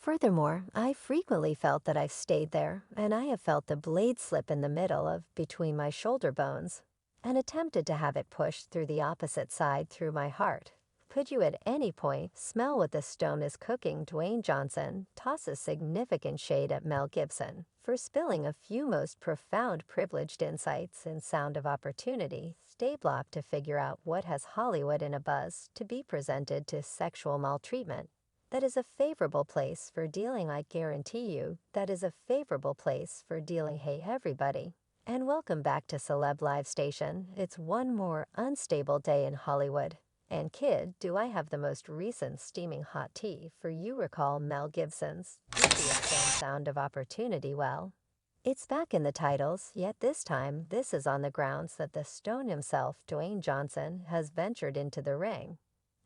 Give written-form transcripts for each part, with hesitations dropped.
Furthermore, I frequently felt that I've stayed there, and I have felt the blade slip in the middle of between my shoulder bones, and attempted to have it pushed through the opposite side through my heart. Could you at any point smell what the stone is cooking? Dwayne Johnson tosses significant shade at Mel Gibson for spilling a few most profound privileged insights in Sound of Opportunity. Stay blocked to figure out what has Hollywood in a buzz to be presented to sexual maltreatment. That is a favorable place for dealing. I guarantee you, that is a favorable place for dealing. Hey everybody, and welcome back to Celeb Live Station. It's one more unstable day in Hollywood. And kid, do I have the most recent steaming hot tea for you. Recall Mel Gibson's previous film Sound of Opportunity? Well, it's back in the titles, yet this time this is on the grounds that the stone himself, Dwayne Johnson, has ventured into the ring.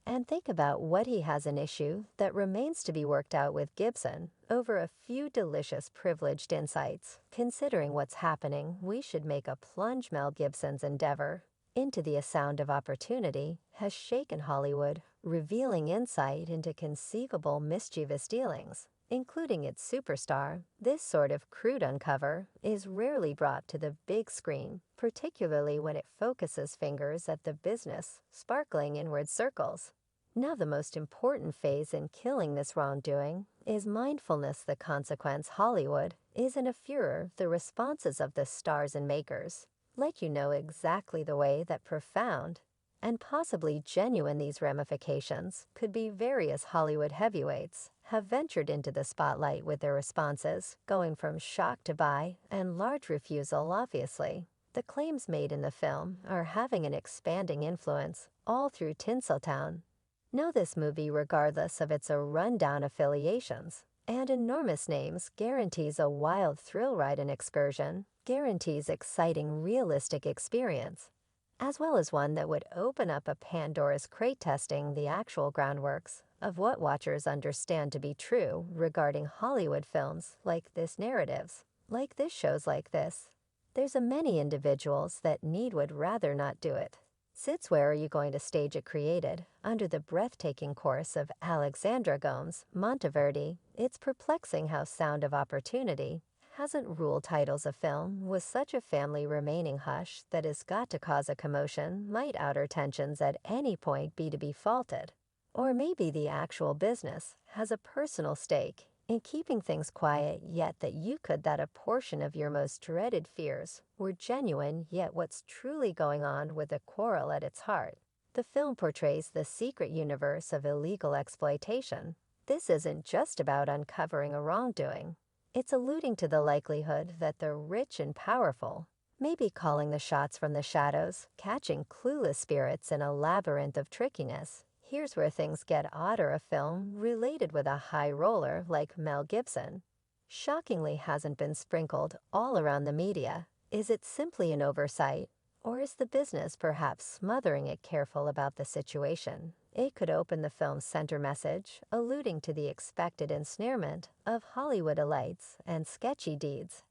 And think about what he has an issue that remains to be worked out with Gibson over a few delicious privileged insights. Considering what's happening, we should make a plunge. Mel Gibson's endeavor into the A Sound of Opportunity has shaken Hollywood, revealing insight into conceivable mischievous dealings, including its superstar. This sort of crude uncover is rarely brought to the big screen, particularly when it focuses fingers at the business, sparkling inward circles. Now the most important phase in killing this wrongdoing is mindfulness. The consequence Hollywood is in a furor. The responses of the stars and makers let you know exactly the way that profound and possibly genuine these ramifications could be. Various Hollywood heavyweights have ventured into the spotlight with their responses, going from shock to buy and large refusal. Obviously, the claims made in the film are having an expanding influence all through Tinseltown. Know this movie, regardless of its rundown affiliations and enormous names, guarantees a wild thrill ride, an excursion, guarantees exciting realistic experience, as well as one that would open up a Pandora's crate, testing the actual groundworks of what watchers understand to be true regarding Hollywood films like this, narratives like this, shows like this. There's a many individuals that would rather not do it. Sits, where are you going to stage it? Created under the breathtaking course of Alexandra Gomes Monteverdi, it's perplexing how Sound of Opportunity hasn't ruled titles of film with such a family remaining hush that has got to cause a commotion. Might outer tensions at any point be to be faulted? Or maybe the actual business has a personal stake in keeping things quiet, yet that you could that a portion of your most dreaded fears were genuine. Yet what's truly going on with the quarrel at its heart? The film portrays the secret universe of illegal exploitation. This isn't just about uncovering a wrongdoing. It's alluding to the likelihood that the rich and powerful may be calling the shots from the shadows, catching clueless spirits in a labyrinth of trickiness. Here's where things get odder. A film related with a high roller like Mel Gibson shockingly hasn't been sprinkled all around the media. Is it simply an oversight, or is the business perhaps smothering it? Careful about the situation. It could open the film's center message, alluding to the expected ensnarement of Hollywood elites and sketchy deeds,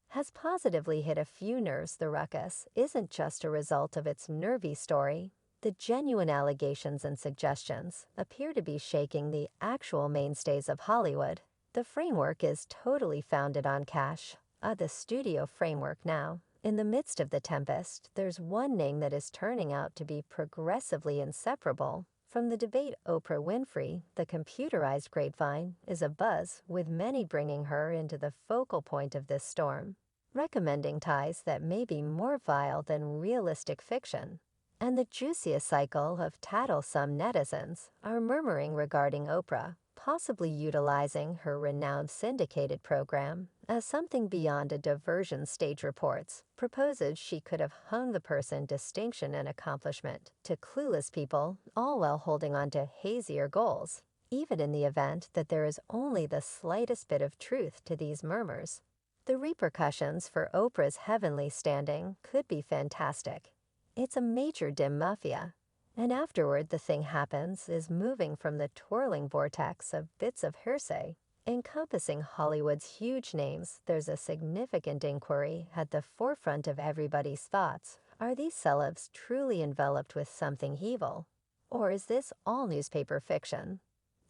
has positively hit a few nerves. The ruckus isn't just a result of its nervy story. The genuine allegations and suggestions appear to be shaking the actual mainstays of Hollywood. The framework is totally founded on cash. The studio framework now. In the midst of the tempest, there's one name that is turning out to be progressively inseparable from the debate. Oprah Winfrey, the computerized grapevine, is abuzz, with many bringing her into the focal point of this storm, recommending ties that may be more vile than realistic fiction. And the juiciest cycle of tattle. Some netizens are murmuring regarding Oprah possibly utilizing her renowned syndicated program as something beyond a diversion. Stage reports proposes she could have hung the person distinction and accomplishment to clueless people, all while holding on to hazier goals, even in the event that there is only the slightest bit of truth to these murmurs. The repercussions for Oprah's heavenly standing could be fantastic. It's a major dim mafia, and afterward the thing happens is moving from the twirling vortex of bits of hearsay encompassing Hollywood's huge names. There's a significant inquiry at the forefront of everybody's thoughts. Are these celebs truly enveloped with something evil? Or is this all newspaper fiction?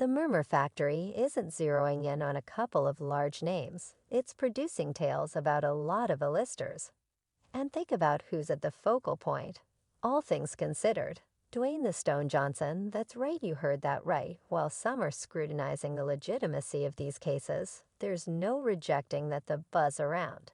The Murmur Factory isn't zeroing in on a couple of large names. It's producing tales about a lot of A-listers. And think about who's at the focal point. All things considered, Dwayne the Stone Johnson, that's right, you heard that right. While some are scrutinizing the legitimacy of these cases, there's no rejecting that the buzz around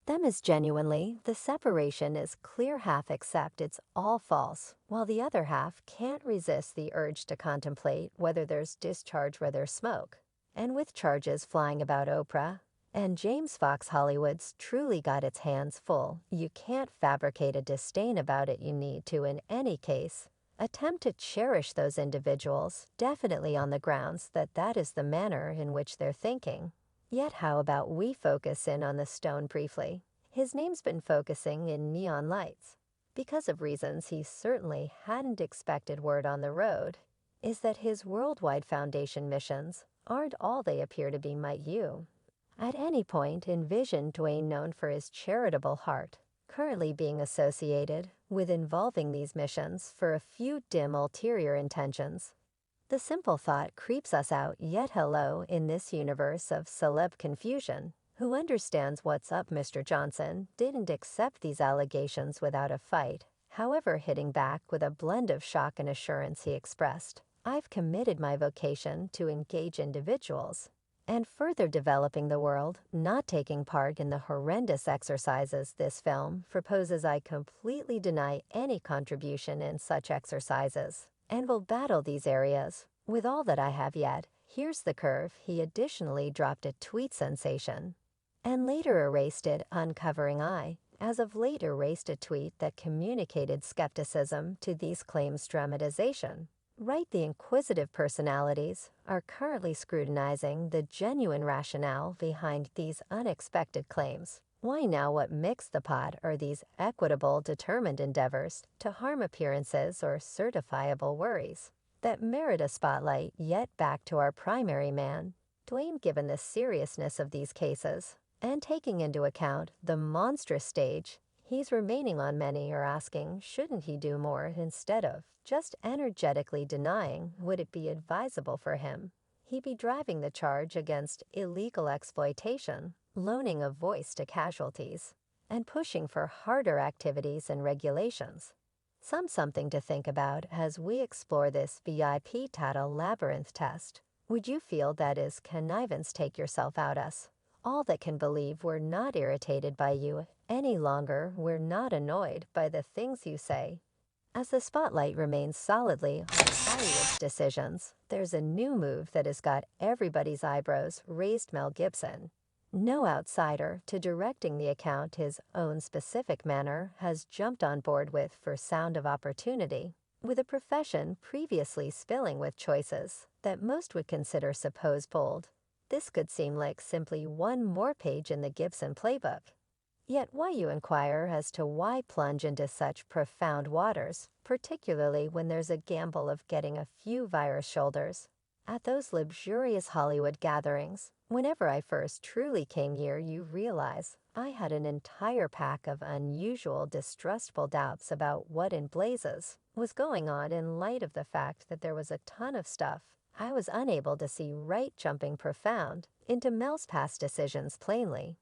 them is genuinely, the separation is clear half accept it's all false, while the other half can't resist the urge to contemplate whether there's discharge where there's smoke. And with charges flying about Oprah, and James Fox Hollywood's truly got its hands full, you can't fabricate a disdain about it. You need to, in any case, attempt to cherish those individuals, definitely on the grounds that that is the manner in which they're thinking. Yet how about we focus in on the Stone briefly? His name's been focusing in neon lights. Because of reasons he certainly hadn't expected. Word on the road is that his worldwide foundation missions aren't all they appear to be. Might you at any point envision Dwayne, known for his charitable heart, currently being associated with involving these missions for a few dim ulterior intentions? The simple thought creeps us out, yet hello, in this universe of celeb confusion. Who understands what's up? Mr. Johnson didn't accept these allegations without a fight. However, hitting back with a blend of shock and assurance, he expressed, "I've committed my vocation to engage individuals and further developing the world, not taking part in the horrendous exercises this film proposes. I completely deny any contribution in such exercises, and will battle these areas with all that I have. Yet, here's the curve." He additionally dropped a tweet sensation and later erased it, uncovering I, as of late, erased a tweet that communicated skepticism to these claims' dramatization. Right, the inquisitive personalities are currently scrutinizing the genuine rationale behind these unexpected claims. Why now? What mixed the pot are these equitable, determined endeavors to harm appearances or certifiable worries that merit a spotlight? Yet back to our primary man, Dwayne. Given the seriousness of these cases, and taking into account the monstrous stage he's remaining on, many are asking, shouldn't he do more instead of just energetically denying? Would it be advisable for him he be driving the charge against illegal exploitation, loaning a voice to casualties, and pushing for harder activities and regulations? Something to think about as we explore this VIP title labyrinth test. Would you feel that is connivance? Take yourself out us. All that can believe we're not irritated by you any longer. We're not annoyed by the things you say. As the spotlight remains solidly on Hollywood's decisions, there's a new move that has got everybody's eyebrows raised. Mel Gibson, no outsider to directing the account his own specific manner, has jumped on board with for Sound of Opportunity, with a profession previously spilling with choices that most would consider supposed bold. This could seem like simply one more page in the Gibson playbook. Yet why, you inquire, as to why plunge into such profound waters, particularly when there's a gamble of getting a few virus shoulders at those luxurious Hollywood gatherings? Whenever I first truly came here, you realize I had an entire pack of unusual, distrustful doubts about what in blazes was going on, in light of the fact that there was a ton of stuff I was unable to see right, jumping profound into Mel's past decisions plainly.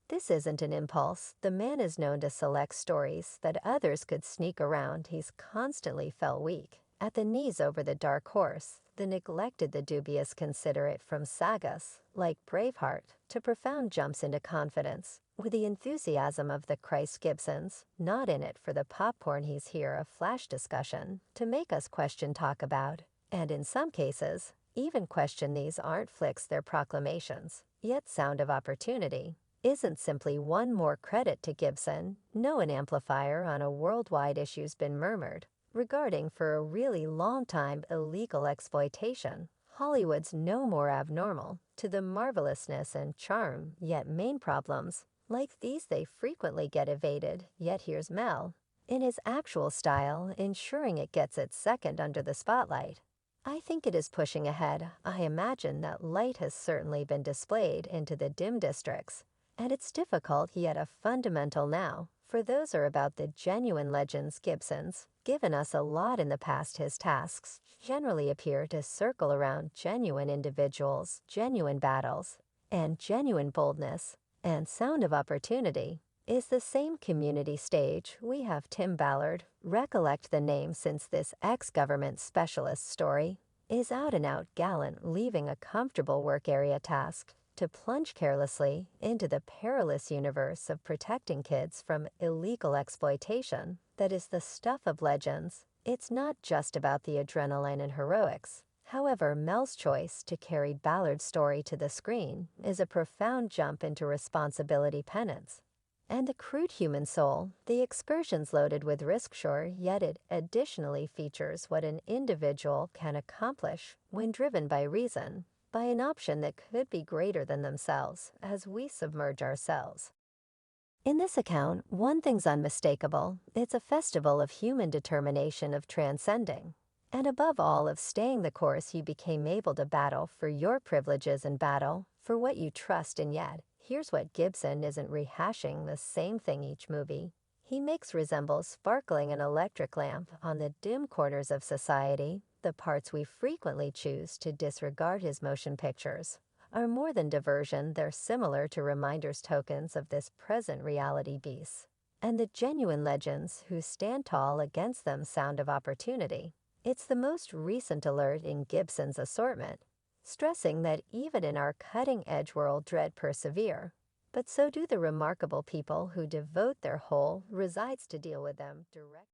This isn't an impulse. The man is known to select stories that others could sneak around. He's constantly fell weak at the knees over the dark horse, the neglected, the dubious. Consider it from sagas like Braveheart to profound jumps into confidence with the enthusiasm of the Christ Gibsons. Not in it for the popcorn. He's here a flash discussion to make us question, talk about, and in some cases, even question. These aren't flicks, they're proclamations. Yet Sound of Opportunity isn't simply one more credit to Gibson. No, an amplifier on a worldwide issue's been murmured regarding for a really long time. Illegal exploitation. Hollywood's no more abnormal to the marvelousness and charm, yet main problems like these, they frequently get evaded. Yet here's Mel, in his actual style, ensuring it gets its second under the spotlight. I think it is pushing ahead. I imagine that light has certainly been displayed into the dim districts, and it's difficult yet a fundamental now For those are about the genuine legends. Gibson's given us a lot in the past. His tasks generally appear to circle around genuine individuals, genuine battles, and genuine boldness. And Sound of Opportunity is the same community stage. We have Tim Ballard. Recollect the name, since this ex-government specialist story is out-and-out gallant, leaving a comfortable work area task to plunge carelessly into the perilous universe of protecting kids from illegal exploitation that is the stuff of legends. It's not just about the adrenaline and heroics. However, Mel's choice to carry Ballard's story to the screen is a profound jump into responsibility, penance, and the crude human soul. The excursion's loaded with risk, sure, yet it additionally features what an individual can accomplish when driven by reason, by an option that could be greater than themselves as we submerge ourselves. In this account, one thing's unmistakable: it's a festival of human determination, of transcending, and above all, of staying the course. You became able to battle for your privileges and battle for what you trust. And yet, here's what Gibson isn't rehashing the same thing each movie he makes resembles sparkling an electric lamp on the dim corners of society. The parts we frequently choose to disregard. His motion pictures are more than diversion. They're similar to reminders, tokens of this present reality beasts, and the genuine legends who stand tall against them. Sound of Opportunity. It's the most recent alert in Gibson's assortment, stressing that even in our cutting-edge world, dread persevere, but so do the remarkable people who devote their whole resides to deal with them directly.